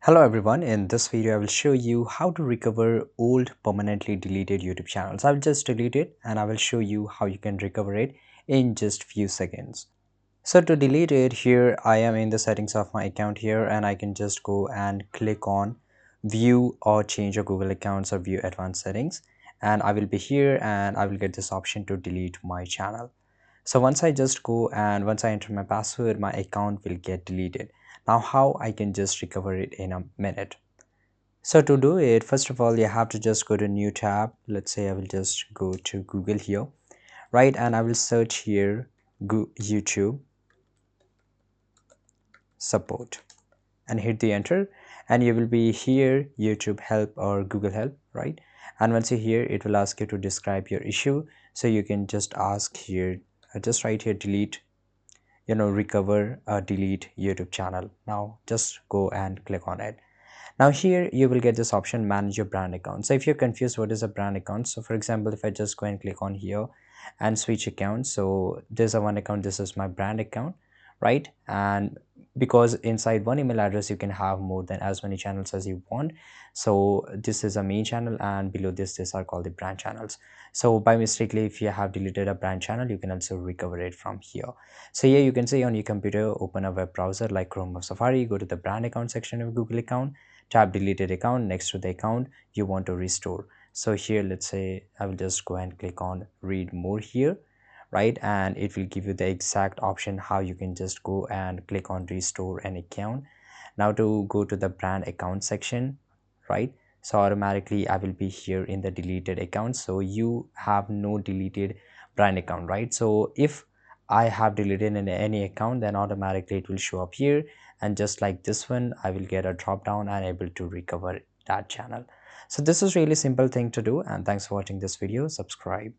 Hello everyone, in this video I will show you how to recover old permanently deleted YouTube channels. I'll just delete it and I will show you how you can recover it in just few seconds. So to delete it, here I am in the settings of my account here, and I can just go and click on view or change your Google accounts or view advanced settings, and I will be here and I will get this option to delete my channel. So once I just go and once I enter my password, my account will get deleted. Now how I can just recover it in a minute. So to do it, first of all, you have to just go to new tab. Let's say I will just go to Google here, right? And I will search here YouTube support and hit the enter, and you will be here YouTube help or Google help, right? And once you're here, it will ask you to describe your issue. So you can just ask here, just write here delete, recover delete YouTube channel. Now just go and click on it. Now here you will get this option, manage your brand account. So if you're confused what is a brand account, so for example, if I just go and click on here and switch account, so there's a one account, this is my brand account, right? And because inside one email address you can have more than as many channels as you want. So this is a main channel, and below this are called the brand channels. So by mistakenly, if you have deleted a brand channel, you can also recover it from here. So here you can say on your computer, open a web browser like Chrome or Safari, go to the brand account section of Google account, tap deleted account next to the account you want to restore. So here, let's say I will just go and click on read more here, right? And it will give you the exact option how you can just go and click on restore an account. Now to go to the brand account section, right? So automatically I will be here in the deleted account. So you have no deleted brand account, right? So if I have deleted in any account, then automatically it will show up here, and just like this one, I will get a drop down and able to recover that channel. So this is really simple thing to do, and thanks for watching this video. Subscribe.